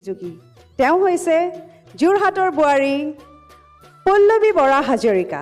যোগী তেওঁ হৈছে যোৰহাটৰ বোৱাৰী পল্লৱী বৰা হাজৰিকা।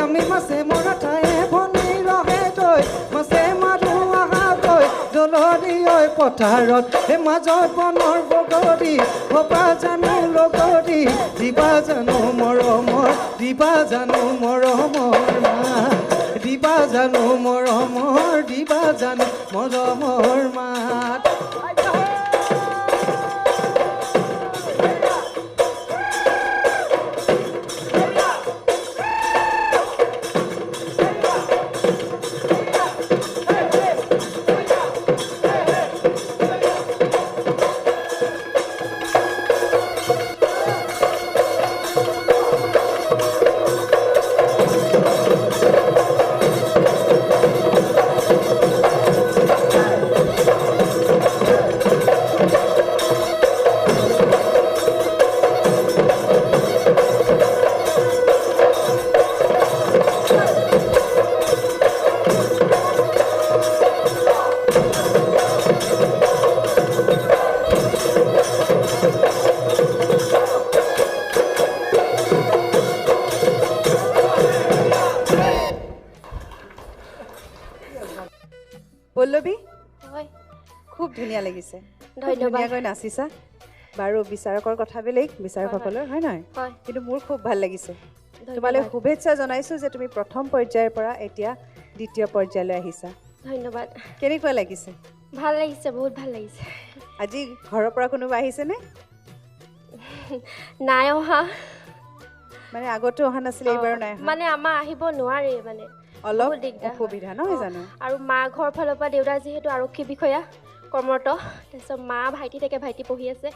আমি মাছে মৰা ঠায়ে ভনী ৰহে তই মাছে মাৰো আহা তই জলদি ঐ পথাৰত হে মাজত বনৰ বগৰী হবা জানো লগৰী দিবা জানো মৰমৰ দিবা জানো মৰমৰ মা দিবা জানো মৰমৰ দিবা জানো মৰমৰ মাত পল্লৱী হয় খুব ধুনীয়া লাগিছে ধন্যবাদ ধুনীয়াকৈ নাচিছা বাৰু বিচাৰকৰ কথা বেলেগ বিচাৰকসকলৰ হয় নহয় হয় কিন্তু মোৰ খুব ভাল লাগিছে তোমালৈ শুভেচ্ছা জনাইছো যে তুমি প্ৰথম পৰ্যায়ৰ পৰা এতিয়া দ্বিতীয় পৰ্যায়লৈ আহিছা ধন্যবাদ কেনেকুৱা লাগিছে ভাল লাগিছে বহুত ভাল লাগিছে আজি ঘৰৰ পৰা কোনোবা আহিছেনে নাই অহা মানে আগতো অহা নাছিলে এইবাৰ নাই অহা মানে আমাৰ আহিব নোৱাৰে মানে অলপ বহুত দিগদাৰ হয়। অসুবিধা নহয় জানো আৰু মা ঘৰ ফালৰ পৰা দেউতা যিহেতু আৰক্ষী বিষয়া কৰ্মৰত তাৰপিছত মা ভাইটি থাকে ভাইটি পঢ়ি আছে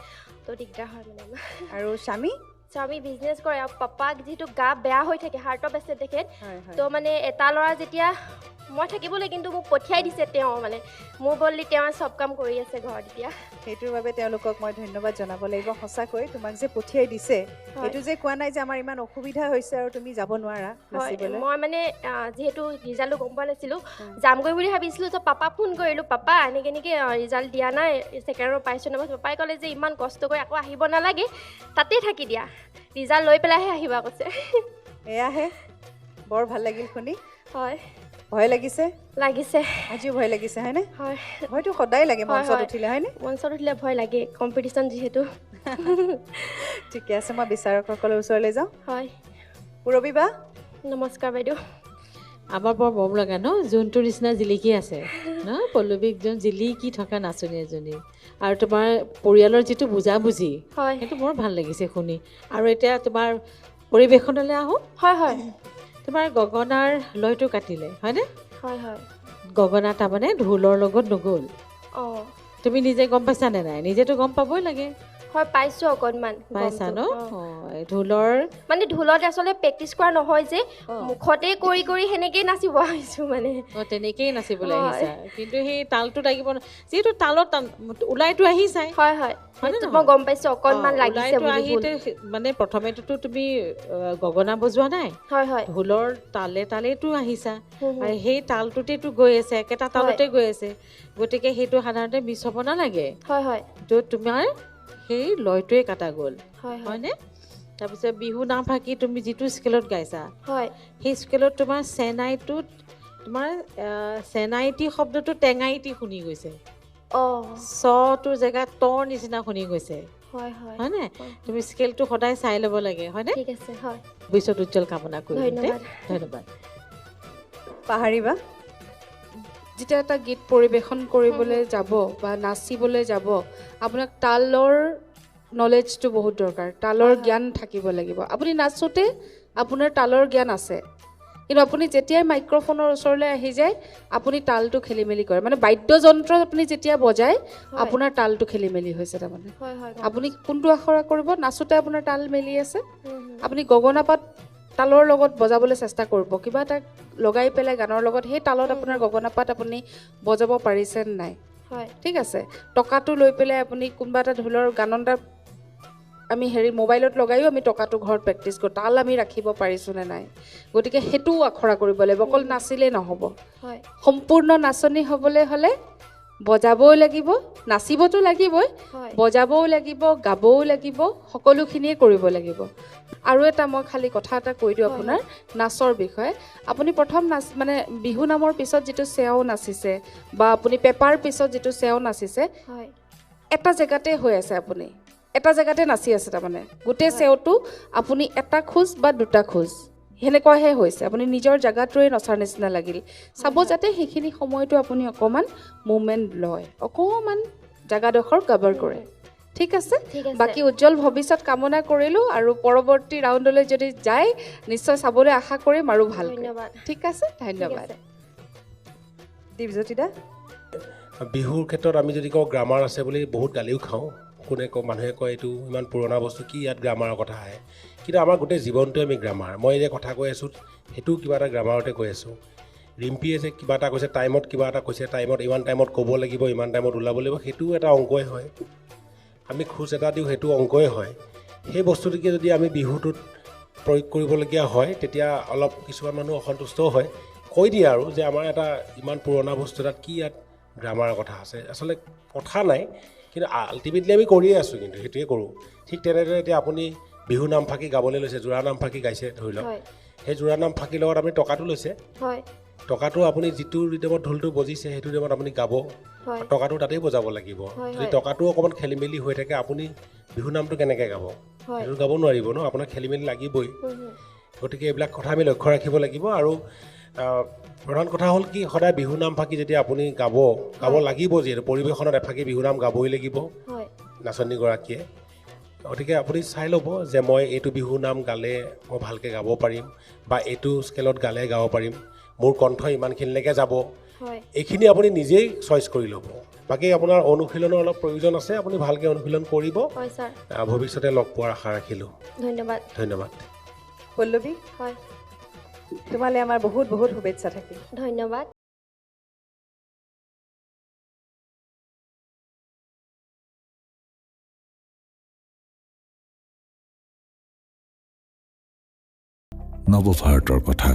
তো দিগদাৰ হয় মানে আমাৰ আৰু স্বামী স্বামী বিজনেছ কৰে আৰু পাপাক যিহেতু গা বেয়া হৈ থাকে হাৰ্টৰ পেচেণ্ট তেখেত হয় হয় তো মানে এটা ল'ৰা যেতিয়া মই থাকিবলৈ কিন্তু মোক পঠিয়াই দিছে তেওঁ মানে মোৰ বদলি তেওঁ চব কাম কৰি আছে ঘৰত এতিয়া সেইটোৰ বাবে তেওঁলোকক মই ধন্যবাদ জনাব লাগিব সঁচাকৈ তোমাক যে পঠিয়াই দিছে এইটো যে কোৱা নাই যে আমাৰ ইমান অসুবিধা হৈছে আৰু তুমি যাব নোৱাৰা নাচিবলৈ মই মানে যিহেতু ৰিজাল্টটো গম পোৱা নাছিলোঁ যামগৈ বুলি ভাবিছিলোঁ তো পাপা ফোন কৰিলোঁ পাপা এনেকৈ ৰিজাল্ট দিয়া নাই ছেকেণ্ড ৰাউণ্ড পাইছোঁ নাপাইছোঁ পাপাই ক'লে যে ইমান কষ্ট কৰি আকৌ আহিব নালাগে তাতেই থাকি দিয়া ৰিজাল্ট লৈ পেলাইহে আহিবা কৈছে এয়াহে বৰ ভাল লাগিল শুনি হয় ভয় লাগিছে লাগিছে আজিও ভয় লাগিছে হয়নে হয় হয়তো সদায় লাগে হয়, মঞ্চত হয়। উঠিলে হয়নে মঞ্চত উঠিলে ভয় লাগে কম্পিটিশ্যন যিহেতু ঠিকে আছে মই বিচাৰকসকলৰ ওচৰলৈ যাওঁ হয় পুৰবী বা নমস্কাৰ বাইদেউ আমাৰ বৰ মৰম লগা ন যোনটোৰ নিচিনা জিলিকি আছে ন পল্লৱী একদম জিলিকি থকা নাচনী এজনী আৰু তোমাৰ পৰিয়ালৰ যিটো বুজাবুজি হয় সেইটো বৰ ভাল লাগিছে শুনি আৰু এতিয়া তোমাৰ পৰিৱেশনলৈ আহোঁ হয় হয় তোমাৰ গগনাৰ লয়টো কাটিলে হয়নে হয় হয় গগনা তাৰমানে ঢোলৰ লগত নগ'ল অঁ তুমি নিজে গম পাইছানে নাই নিজেতো গম পাবই লাগে হয় পাইছোঁ অকণমান পাইছা ন গমটো। এই ঢোলৰ মানে ঢোলত আচলতে প্ৰেক্টিচ কৰা নহয় যে অঁ। মুখতে কৰি কৰি সেনেকেই নাচিব আহিছোঁ মানে তেনেকেই নাচিবলৈ হয়। আহিছা কিন্তু সেই তালটো লাগিব যিহেতু তালত ওলাইতো আহিছাই হয় হয় হয়নে সেইটো নহয়? মই গম পাইছোঁ অকণমান লাগিছে ওলাইতো বুলি আহিতে মানে প্ৰথমেতো তুমি গগনা বজোৱা নাই হয় হয় ঢোলৰ তালেতো আহিছা হুম, হুম। আৰু সেই তালটোতেতো গৈ আছে একেটা তালতে গৈ আছে গতিকে সেইটো সাধাৰণতে মিছ হ'ব নালাগে হয় হয় তো তোমাৰ সেই লয়টোৱে কাটা গ'ল হয় হয় হয়নে তাৰপিছত বিহু নামফাকি তুমি যিটো স্কেলত গাইছা হয় সেই স্কেলত তোমাৰ চেনাইটোত তোমাৰ চেনাইটি শব্দটো টেঙাইটি শুনি গৈছে অঁ চটোৰ জেগাত তৰ নিচিনা শুনি গৈছে হয় হয় হয়নে হয়। তুমি স্কেলটো সদায় চাই ল'ব লাগে হয়নে ঠিক আছে হয় ভৱিষ্যত উজ্জ্বল কামনা কৰিম ধন্যবাদ। ধন্যবাদ পাহৰিবা যেতিয়া এটা গীত পৰিৱেশন কৰিবলৈ যাব বা নাচিবলৈ যাব আপোনাক তালৰ নলেজটো বহুত দৰকাৰ তালৰ জ্ঞান থাকিব লাগিব আপুনি নাচোঁতে আপোনাৰ তালৰ জ্ঞান আছে কিন্তু আপুনি যেতিয়াই মাইক্ৰফোনৰ ওচৰলৈ আহি যায় আপুনি তালটো খেলি মেলি কৰে মানে বাদ্যযন্ত্ৰ আপুনি যেতিয়া বজায় আপোনাৰ তালটো খেলি মেলি হৈছে তাৰমানে হয় হয় আপুনি কোনটো আখৰা কৰিব নাচোঁতে আপোনাৰ তাল মেলি আছে হুম, হুম। আপুনি গগনাপাত তালৰ লগত বজাবলৈ চেষ্টা কৰিব কিবা এটা লগাই পেলাই গানৰ লগত সেই তালত আপোনাৰ গগনাপাত আপুনি বজাব পাৰিছে নাই হয় ঠিক আছে টকাটো লৈ পেলাই আপুনি কোনোবা এটা ঢোলৰ গান এটা আমি মোবাইলত লগাইও আমি টকাটো ঘৰত প্ৰেক্টিছ কৰোঁ তাল আমি ৰাখিব পাৰিছোঁ নে নাই গতিকে সেইটোও আখৰা কৰিব লাগিব অকল নাচিলেই নহ'ব হয় সম্পূৰ্ণ নাচনী হ'বলৈ হ'লে বজাবও লাগিব নাচিবতো লাগিবই হয় বজাবও লাগিব গাবও লাগিব সকলোখিনিয়ে কৰিব লাগিব আৰু এটা মই খালি কথা এটা কৈ দিওঁ আপোনাৰ নাচৰ বিষয়ে আপুনি প্ৰথম নাচ মানে বিহু নামৰ পিছত যিটো চেও নাচিছে বা আপুনি পেপাৰ পিছত যিটো চেও নাচিছে হয় এটা জেগাতে হৈ আছে আপুনি এটা জেগাতে নাচি আছে তাৰমানে গোটেই চেওটো আপুনি এটা খোজ বা দুটা খোজ সেনেকুৱাহে হৈছে আপুনি নিজৰ জেগাটোৱে নচাৰ নিচিনা লাগিল চাব যাতে সেইখিনি সময়টো আপুনি অকণমান মুভমেণ্ট লয় অকণমান জেগাডোখৰ কভাৰ কৰে ঠিক আছে ঠিক আছে বাকী উজ্জ্বল ভৱিষ্যত কামনা কৰিলোঁ আৰু পৰৱৰ্তী ৰাউণ্ডলৈ যদি যায় নিশ্চয় চাবলৈ আশা কৰিম আৰু ভাল ধন্যবাদ ঠিক আছে ঠিক ধন্যবাদ আছে দীপজ্যোতি দা বিহুৰ ক্ষেত্ৰত আমি যদি কওঁ গ্ৰামাৰ আছে বুলি বহুত গালিও খাওঁ কোনে কওঁ মানুহে কয় এইটো ইমান পুৰণা বস্তু কি ইয়াত গ্ৰামাৰৰ কথা আহে কিন্তু আমাৰ গোটেই জীৱনটোৱে আমি গ্ৰামাৰ মই যে কথা কৈ আছোঁ সেইটোও কিবা এটা গ্ৰামাৰতে কৈ আছোঁ ৰিম্পীয়ে যে কিবা এটা কৈছে টাইমত কিবা এটা কৈছে টাইমত ইমান টাইমত ক'ব লাগিব ইমান টাইমত ওলাব লাগিব সেইটোও এটা অংকই হয় আমি খোজ এটা দিওঁ সেইটো অংকই হয় সেই বস্তুটোকে যদি আমি বিহুটোত প্ৰয়োগ কৰিবলগীয়া হয় তেতিয়া অলপ কিছুমান মানুহ অসন্তুষ্টও হয় কৈ দিয়ে আৰু যে আমাৰ এটা ইমান পুৰণা বস্তু এটাত কি ইয়াত গ্ৰামাৰৰ কথা আছে আচলতে কথা নাই কিন্তু আল্টিমেটলি আমি কৰিয়ে আছোঁ কিন্তু সেইটোৱে কৰোঁ ঠিক তেনেদৰে এতিয়া আপুনি বিহু নাম ফাঁকি গাবলৈ লৈছে জোৰা নাম ফাঁকি গাইছে ধৰি লওক হয় সেই জোৰা নাম ফাঁকিৰ লগত আপুনি টকাটো লৈছে হয় টকাটো আপুনি যিটো ৰিদমত ঢোলটো বজিছে সেইটো ৰিদমত আপুনি গাব হয় টকাটো তাতেই বজাব লাগিব হয়, যদি হয়। টকাটো অকণমান খেলি মেলি হৈ থাকে আপুনি বিহু নামটো কেনেকৈ গাব হয় সেইটো গাব নোৱাৰিব ন আপোনাৰ খেলি মেলি লাগিবই হুম, হুম। গতিকে এইবিলাক কথা আমি লক্ষ্য ৰাখিব লাগিব আৰু প্ৰধান কথা হ'ল কি সদায় বিহু নাম ফাঁকি যেতিয়া আপুনি গাব লাগিব যিহেতু পৰিৱেশনত এফাকি বিহু নাম গাবই লাগিব হয় নাচনীগৰাকীয়ে গতিকে আপুনি চাই ল'ব যে মই এইটো বিহু নাম গালে মই ভালকৈ গাব পাৰিম বা এইটো স্কেলত গালে গাব পাৰিম মোৰ কণ্ঠ ইমানখিনিলৈকে যাব হয় এইখিনি আপুনি নিজেই চইচ কৰি ল'ব বাকী আপোনাৰ অনুশীলনৰ অলপ প্ৰয়োজন আছে আপুনি ভালকৈ অনুশীলন কৰিব হয় ছাৰ ভৱিষ্যতে লগ পোৱাৰ আশা ৰাখিলোঁ ধন্যবাদ ধন্যবাদ পল্লৱী হয় তোমালৈ আমাৰ বহুত বহুত শুভেচ্ছা থাকিল ধন্যবাদ নৱভাৰতৰ কথা